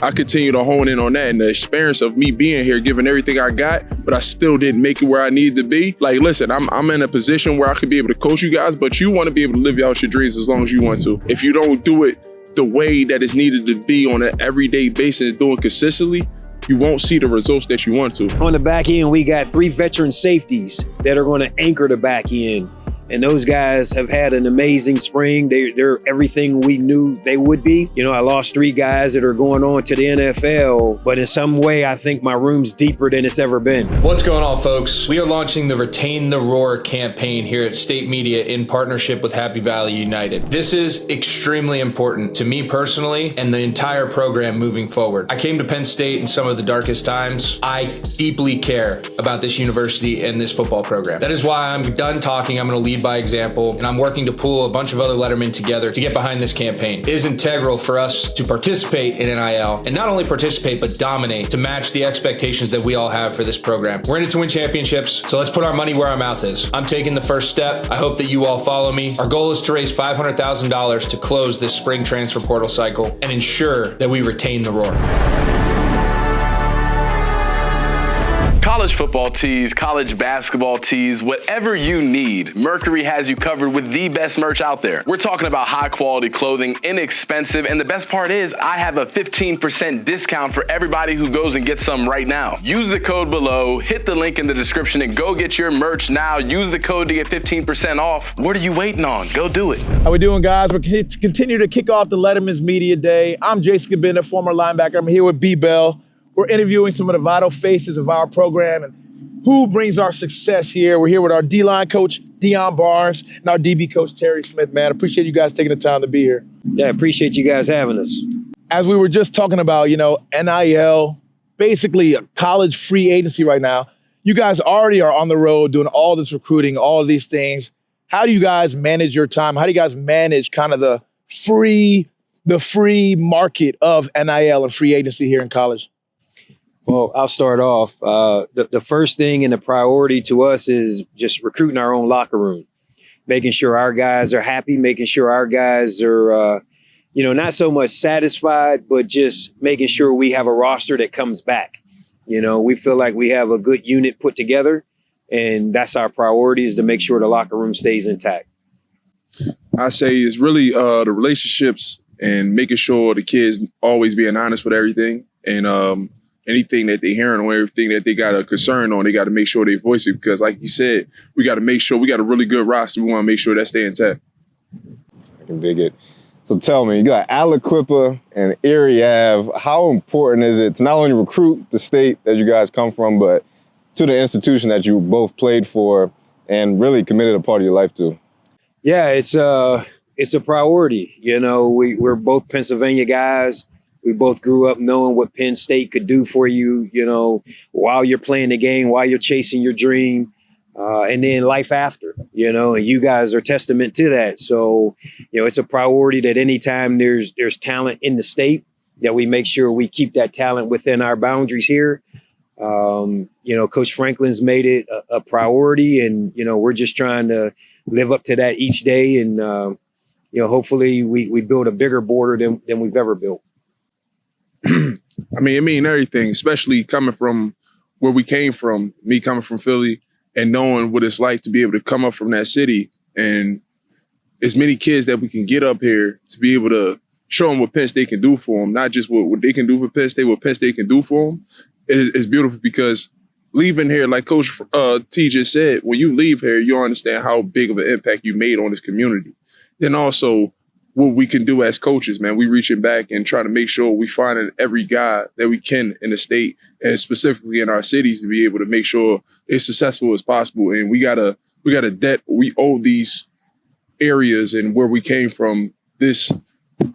I continue to hone in on that, and the experience of me being here, giving everything I got, but I still didn't make it where I needed to be. Like, listen, I'm in a position where I could be able to coach you guys, but you want to be able to live out your dreams as long as you want to. If you don't do it the way that it's needed to be on an everyday basis, doing consistently, you won't see the results that you want to. On the back end, we got 3 veteran safeties that are going to anchor the back end. And those guys have had an amazing spring. They're everything we knew they would be. You know, I lost 3 guys that are going on to the NFL, but in some way, I think my room's deeper than it's ever been. What's going on, folks? We are launching the Retain the Roar campaign here at State Media in partnership with Happy Valley United. This is extremely important to me personally and the entire program moving forward. I came to Penn State in some of the darkest times. I deeply care about this university and this football program. That is why I'm done talking. I'm going to lead by example, and I'm working to pull a bunch of other lettermen together to get behind this campaign. It is integral for us to participate in NIL, and not only participate, but dominate to match the expectations that we all have for this program. We're in it to win championships, so let's put our money where our mouth is. I'm taking the first step. I hope that you all follow me. Our goal is to raise $500,000 to close this spring transfer portal cycle and ensure that we retain the roar. College football tees, college basketball tees, whatever you need, Mercury has you covered with the best merch out there. We're talking about high quality clothing, inexpensive, and the best part is I have a 15% discount for everybody who goes and gets some right now. Use the code below, hit the link in the description, and go get your merch now. Use the code to get 15% off. What are you waiting on? Go do it. How we doing, guys? We're continue to kick off the Lettermen's Media Day. I'm Jason Cabinda, former linebacker. I'm here with B. Bell. We're interviewing some of the vital faces of our program and who brings our success here. We're here with our D-line coach, Deion Barnes, and our DB coach, Terry Smith. Man, appreciate you guys taking the time to be here. Yeah, appreciate you guys having us. As we were just talking about, NIL, basically a college free agency right now. You guys already are on the road doing all this recruiting, all of these things. How do you guys manage your time? How do you guys manage kind of the free market of NIL and free agency here in college? Well, I'll start off. The first thing and the priority to us is just recruiting our own locker room, making sure our guys are happy, making sure our guys are, not so much satisfied, but just making sure we have a roster that comes back. We feel like we have a good unit put together, and that's our priority, is to make sure the locker room stays intact. I say it's really the relationships and making sure the kids always being honest with everything, and anything that they're hearing or everything that they got a concern on, they got to make sure they voice it, because like you said, we got to make sure we got a really good roster. We want to make sure that stay intact. I can dig it. So tell me, you got Aliquippa and Erie Ave. How important is it to not only recruit the state that you guys come from, but to the institution that you both played for and really committed a part of your life to? Yeah, it's a priority. We're both Pennsylvania guys. We both grew up knowing what Penn State could do for you, while you're playing the game, while you're chasing your dream, and then life after, and you guys are testament to that. So, it's a priority that anytime there's talent in the state, that we make sure we keep that talent within our boundaries here. Coach Franklin's made it a priority, and, we're just trying to live up to that each day. And, hopefully we build a bigger border than we've ever built. I mean everything, especially coming from where we came from, me coming from Philly and knowing what it's like to be able to come up from that city, and as many kids that we can get up here to be able to show them what Penn State can do for them, not just what they can do for Penn State, what Penn State can do for them. It's beautiful, because leaving here, like Coach T just said, when you leave here, you understand how big of an impact you made on this community. Then also, what we can do as coaches, man, we reaching back and trying to make sure we find every guy that we can in the state, and specifically in our cities, to be able to make sure it's successful as possible. And we got a debt we owe these areas and where we came from, this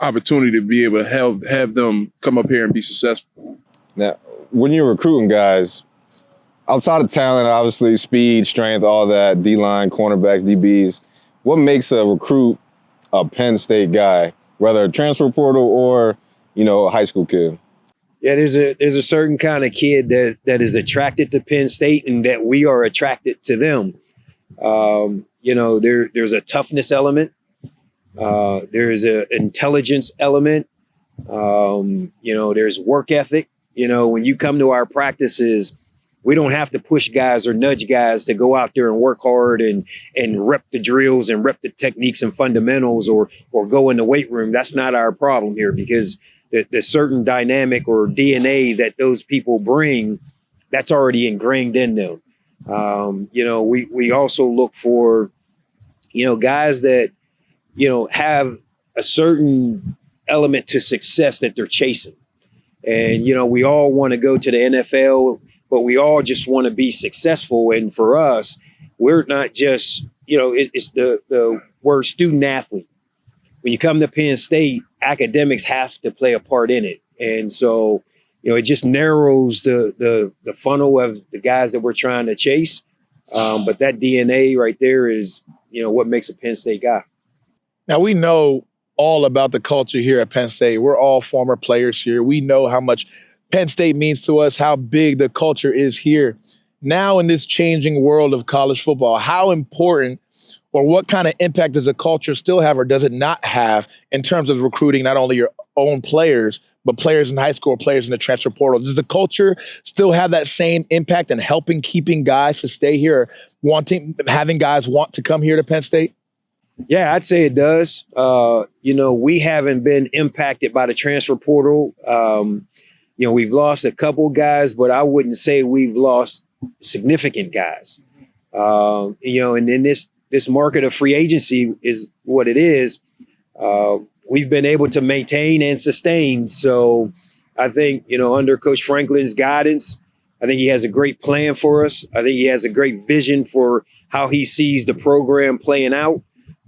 opportunity to be able to have them come up here and be successful. Now, when you're recruiting guys, outside of talent, obviously speed, strength, all that, D-line, cornerbacks, DBs, what makes a recruit a Penn State guy, whether a transfer portal or, a high school kid? Yeah, there's a certain kind of kid that is attracted to Penn State, and that we are attracted to them. There's a toughness element. There's an intelligence element. There's work ethic. When you come to our practices, we don't have to push guys or nudge guys to go out there and work hard and rep the drills and rep the techniques and fundamentals or go in the weight room. That's not our problem here, because the certain dynamic or DNA that those people bring, that's already ingrained in them. We also look for, guys that, have a certain element to success that they're chasing. And, we all want to go to the NFL, but we all just want to be successful. And for us, we're not just, it's the word student athlete. When you come to Penn State, academics have to play a part in it. And so, it just narrows the funnel of the guys that we're trying to chase. But that DNA right there is, what makes a Penn State guy. Now, we know all about the culture here at Penn State. We're all former players here. We know how much Penn State means to us, how big the culture is here. Now, in this changing world of college football, how important or what kind of impact does the culture still have or does it not have in terms of recruiting not only your own players, but players in high school, players in the transfer portal? Does the culture still have that same impact in helping keeping guys to stay here, having guys want to come here to Penn State? Yeah, I'd say it does. We haven't been impacted by the transfer portal. We've lost a couple guys, but I wouldn't say we've lost significant guys. And then this market of free agency is what it is. We've been able to maintain and sustain. So I think, under Coach Franklin's guidance, I think he has a great plan for us. I think he has a great vision for how he sees the program playing out.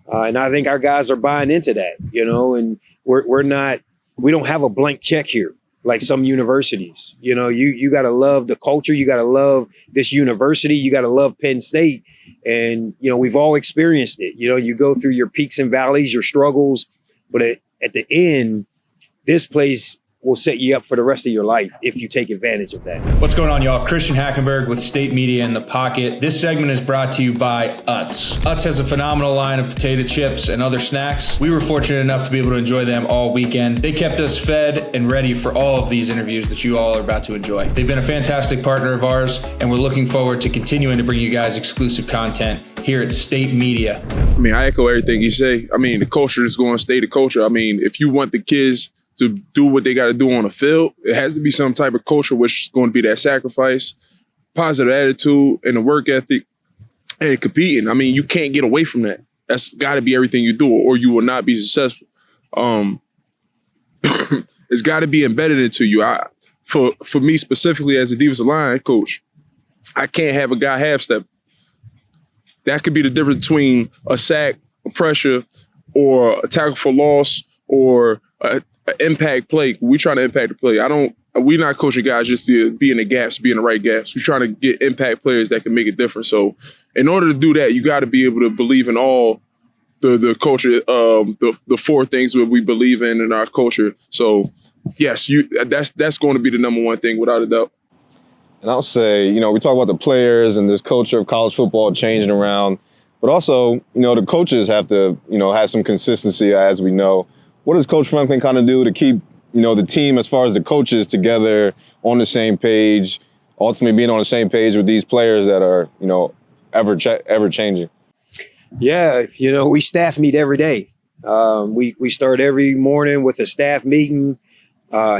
And I think our guys are buying into that, and we don't have a blank check here like some universities. You got to love the culture. You got to love this university. You got to love Penn State. And, we've all experienced it. You go through your peaks and valleys, your struggles, but at the end, this place will set you up for the rest of your life if you take advantage of that. What's going on, y'all? Christian Hackenberg with State Media in the Pocket. This segment is brought to you by Utz. Utz has a phenomenal line of potato chips and other snacks. We were fortunate enough to be able to enjoy them all weekend. They kept us fed and ready for all of these interviews that you all are about to enjoy. They've been a fantastic partner of ours, and we're looking forward to continuing to bring you guys exclusive content here at State Media. I echo everything you say. The culture is going to stay the culture. If you want the kids to do what they got to do on the field, it has to be some type of culture, which is going to be that sacrifice, positive attitude, and the work ethic, and competing. You can't get away from that. That's got to be everything you do, or you will not be successful. It's got to be embedded into you. For me specifically as a defensive line coach, I can't have a guy half-step. That could be the difference between a sack, a pressure, or a tackle for loss, or an impact play. We trying to impact the play. We're not coaching guys just to be in the gaps, be in the right gaps. We're trying to get impact players that can make a difference. So in order to do that, you got to be able to believe in all the culture, the four things that we believe in our culture. So yes, that's going to be the number one thing without a doubt. And I'll say, we talk about the players and this culture of college football changing around, but also, the coaches have to, have some consistency, as we know. What does Coach Franklin kind of do to keep, the team as far as the coaches together on the same page, ultimately being on the same page with these players that are, ever changing? Yeah, we staff meet every day. We start every morning with a staff meeting.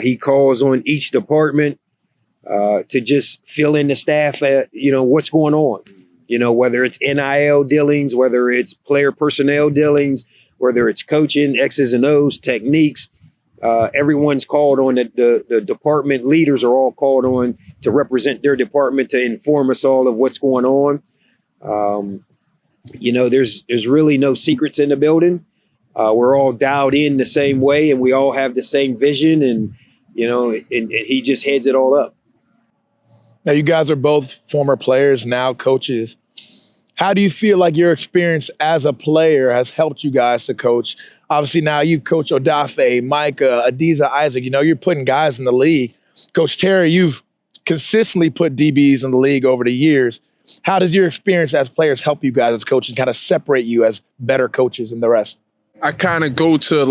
He calls on each department to just fill in the staff at, what's going on, whether it's NIL dealings, whether it's player personnel dealings, whether it's coaching, X's and O's, techniques. Everyone's called on. The department leaders are all called on to represent their department to inform us all of what's going on. There's really no secrets in the building. We're all dialed in the same way, and we all have the same vision, and he just heads it all up. Now, you guys are both former players, now coaches. How do you feel like your experience as a player has helped you guys to coach? Obviously, now you coach Odafe, Micah, Adiza, Isaac. You're putting guys in the league. Coach Terry, you've consistently put DBs in the league over the years. How does your experience as players help you guys as coaches, kind of separate you as better coaches than the rest? I kind of go to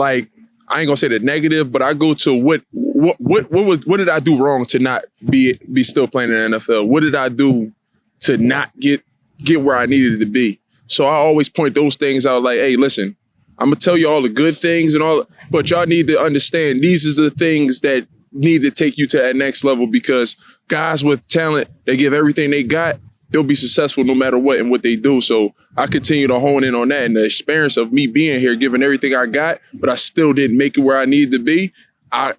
I ain't gonna say the negative, but I go to what did I do wrong to not be still playing in the NFL? What did I do to not get where I needed to be? So I always point those things out like, hey, listen, I'm gonna tell you all the good things and all, but y'all need to understand these is the things that need to take you to that next level, because guys with talent, they give everything they got, they'll be successful no matter what and what they do. So I continue to hone in on that, and the experience of me being here, giving everything I got, but I still didn't make it where I needed to be.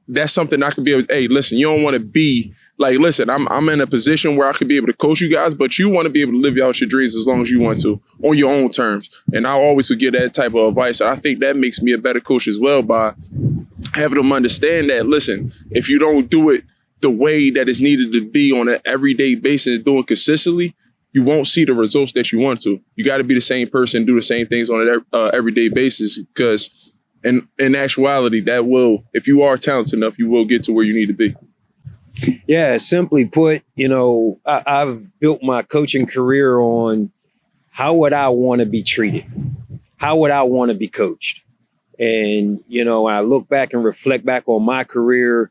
That's something I could be able to, hey, listen, you don't want to be like, listen, I'm in a position where I could be able to coach you guys, but you want to be able to live out your dreams as long as you want to on your own terms. And I always would give that type of advice. And I think that makes me a better coach as well, by having them understand that, listen, if you don't do it the way that it's needed to be on an everyday basis, doing consistently, you won't see the results that you want to. You got to be the same person, do the same things on an everyday basis, because in actuality, that will, if you are talented enough, you will get to where you need to be. Yeah, simply put, I've built my coaching career on how would I want to be treated? How would I want to be coached? And, when I look back and reflect back on my career,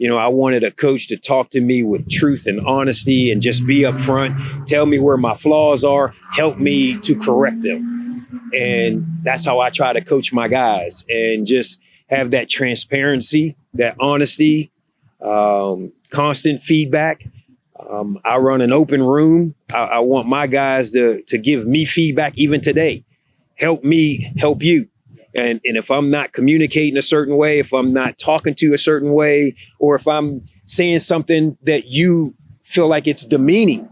I wanted a coach to talk to me with truth and honesty and just be upfront, tell me where my flaws are, help me to correct them. And that's how I try to coach my guys, and just have that transparency, that honesty, constant feedback. I run an open room. I want my guys to give me feedback even today. Help me help you. And if I'm not communicating a certain way, if I'm not talking to a certain way, or if I'm saying something that you feel like it's demeaning,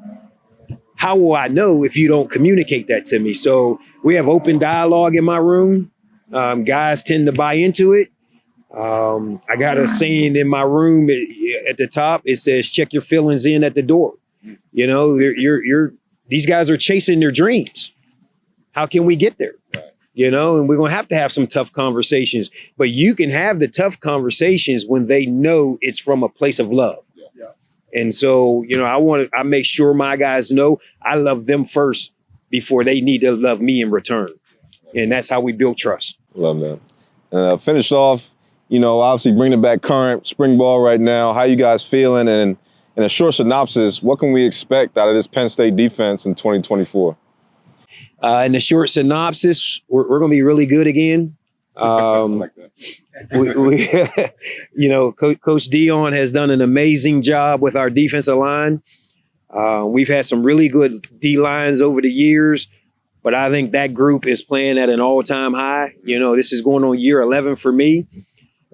how will I know if you don't communicate that to me? So we have open dialogue in my room. Guys tend to buy into it. I got a saying in my room at the top. It says, check your feelings in at the door. These guys are chasing their dreams. How can we get there? And we're going to have some tough conversations, but you can have the tough conversations when they know it's from a place of love. Yeah. And so, I make sure my guys know I love them first before they need to love me in return. And that's how we build trust. Love that. Finish off, obviously bringing back current spring ball right now. How you guys feeling? And in a short synopsis, what can we expect out of this Penn State defense in 2024? In the short synopsis, we're going to be really good again. I like that. Coach Deion has done an amazing job with our defensive line. We've had some really good D-lines over the years, but I think that group is playing at an all-time high. This is going on year 11 for me.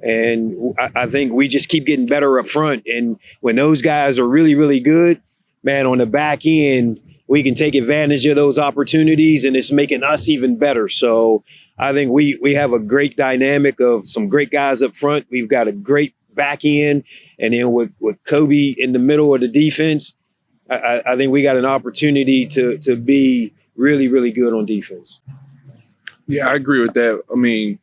And I think we just keep getting better up front. And when those guys are really, really good, man, on the back end, we can take advantage of those opportunities, and it's making us even better. So I think we have a great dynamic of some great guys up front. We've got a great back end. And then with Kobe in the middle of the defense, I think we got an opportunity to be really, really good on defense. Yeah, I agree with that. I mean,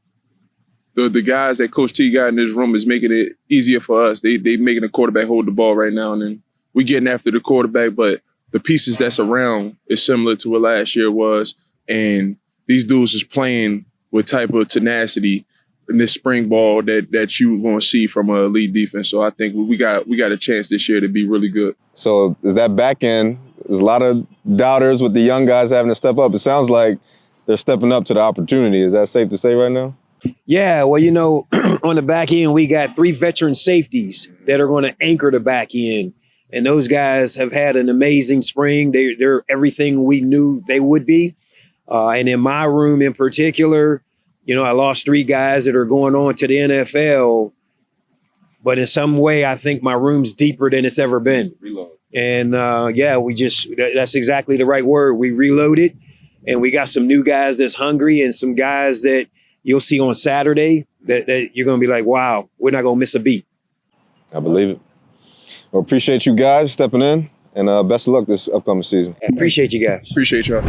the guys that Coach T got in this room is making it easier for us. They making the quarterback hold the ball right now, and then we getting after the quarterback, but the pieces that's around is similar to what last year was. And these dudes is playing with type of tenacity in this spring ball that you going to see from an elite defense. So I think we got a chance this year to be really good. So is that back end, there's a lot of doubters with the young guys having to step up. It sounds like they're stepping up to the opportunity. Is that safe to say right now? Yeah, well, on the back end, we got 3 veteran safeties that are going to anchor the back end. And those guys have had an amazing spring. They're everything we knew they would be. And in my room in particular, I lost 3 guys that are going on to the NFL. But in some way, I think my room's deeper than it's ever been. Reload. And that's exactly the right word. We reloaded, and we got some new guys that's hungry, and some guys that you'll see on Saturday that you're going to be like, wow, we're not going to miss a beat. I believe it. Well, appreciate you guys stepping in, and best of luck this upcoming season. I appreciate you guys. Appreciate y'all.